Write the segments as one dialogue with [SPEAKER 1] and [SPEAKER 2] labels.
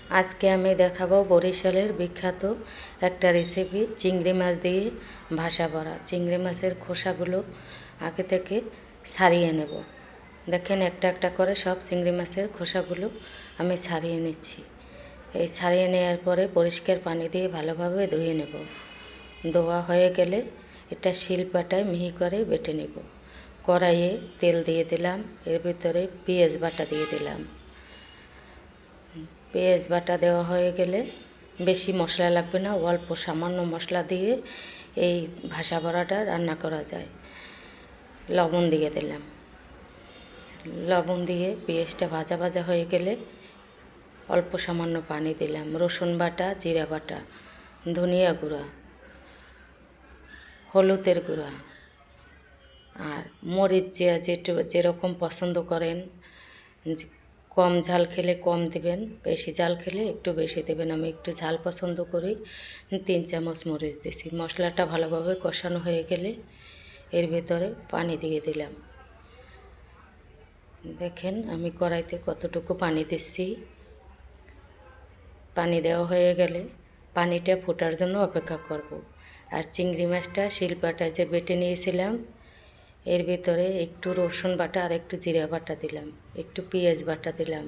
[SPEAKER 1] আজকে আমি দেখাবো বরিশালের বিখ্যাত একটা রেসিপি, চিংড়ি মাছ দিয়ে ভাসা বড়া। চিংড়ি মাছের খোসাগুলো আগে থেকে ছাড়িয়ে নেব। দেখেন একটা একটা করে সব চিংড়ি মাছের খোসাগুলো আমি ছাড়িয়ে নিচ্ছি। এই ছাড়িয়ে নেওয়ার পরে পরিষ্কার পানি দিয়ে ভালোভাবে ধুয়ে নেব। ধোয়া হয়ে গেলে এটা শিলপাটায় মিহি করে বেটে নেব। কড়াইয়ে তেল দিয়ে দিলাম, এর ভিতরে পেঁয়াজ বাটা দিয়ে দিলাম। পেঁয়াজ বাটা দেওয়া হয়ে গেলে বেশি মশলা লাগবে না, অল্প সামান্য মশলা দিয়ে এই ভাসা বড়াটা রান্না করা যায়। লবণ দিয়ে দিলাম, লবণ দিয়ে পেঁয়াজটা ভাজা ভাজা হয়ে গেলে অল্প সামান্য পানি দিলাম। রসুন বাটা, জিরা বাটা, ধনিয়া গুঁড়া, হলুদের গুঁড়া আর মরিচ যেরকম পছন্দ করেন, কম ঝাল খেলে কম দেবেন, বেশি ঝাল খেলে একটু বেশি দেবেন। আমি একটু ঝাল পছন্দ করি, 3 চামচ মরিচ দিছি। মশলাটা ভালোভাবে কষানো হয়ে গেলে এর ভেতরে পানি দিয়ে দিলাম। দেখেন আমি কড়াইতে কতটুকু পানি দিচ্ছি। পানি দেওয়া হয়ে গেলে পানিটা ফোটার জন্য অপেক্ষা করব। আর চিংড়ি মাছটা শিলপাটায় যে বেটে নিয়েছিলাম এর ভিতরে একটু রসুন বাটা আর একটু জিরা বাটা দিলাম, একটু পেঁয়াজ বাটা দিলাম,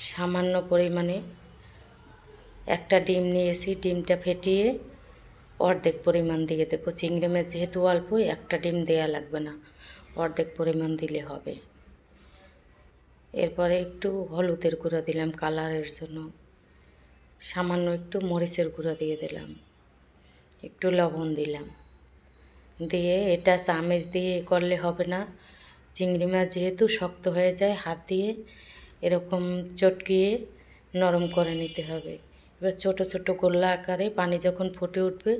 [SPEAKER 1] সামান্য পরিমাণে একটা ডিম নিয়েছি, ডিমটা ফেটিয়ে অর্ধেক পরিমাণ দিয়ে দেবো। চিংড়ি মাছ যেহেতু অল্প, একটা ডিম দেয়া লাগবে না, অর্ধেক পরিমাণ দিলে হবে। এরপরে একটু হলুদের গুঁড়া দিলাম কালারের জন্য, সামান্য একটু মরিচের গুঁড়া দিয়ে দিলাম, একটু লবণ দিলাম। দিয়ে এটা চামচ দিয়ে করলে হবে না, চিংড়ি মাছ যেহেতু শক্ত হয়ে যায়, হাত দিয়ে এরকম চটকিয়ে নরম করে নিতে হবে। এবার ছোটো ছোটো গোল্লা আকারে পানি যখন ফুটে উঠবে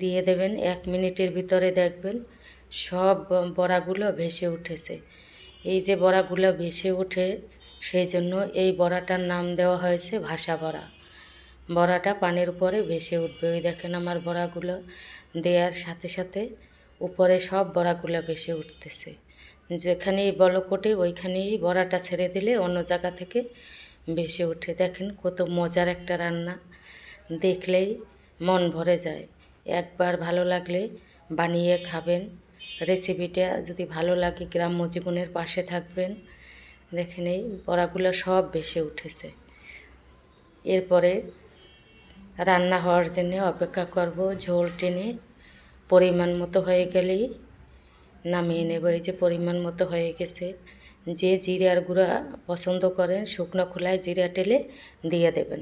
[SPEAKER 1] দিয়ে দেবেন। 1 মিনিটের ভিতরে দেখবেন সব বড়াগুলো ভেসে উঠেছে। এই যে বড়াগুলো ভেসে ওঠে সেই জন্য এই বড়াটার নাম দেওয়া হয়েছে ভাসা বড়া। বড়াটা পানির উপরে ভেসে উঠবে। ওই দেখেন আমার বড়াগুলো দেওয়ার সাথে সাথে উপরে সব বড়াগুলো ভেসে উঠতেছে। যেখানেই বলক ওঠে ওইখানেই বড়াটা ছেড়ে দিলে অন্য জায়গা থেকে ভেসে ওঠে। দেখেন কত মজার একটা রান্না, দেখলেই মন ভরে যায়। একবার ভালো লাগলে বানিয়ে খাবেন। রেসিপিটা যদি ভালো লাগে গ্রাম্য জীবনের পাশে থাকবেন। দেখেন এই বড়াগুলো সব ভেসে উঠেছে। এরপরে রান্না হওয়ার জন্য অপেক্ষা করব। ঝোল টেনে পরিমাণ মতো হয়ে গেলেই নামিয়ে নেব। এই যে পরিমাণ মতো হয়ে গেছে। যে জিরার গুঁড়া পছন্দ করেন শুকনো খোলায় জিরা টেলে দিয়ে দেবেন।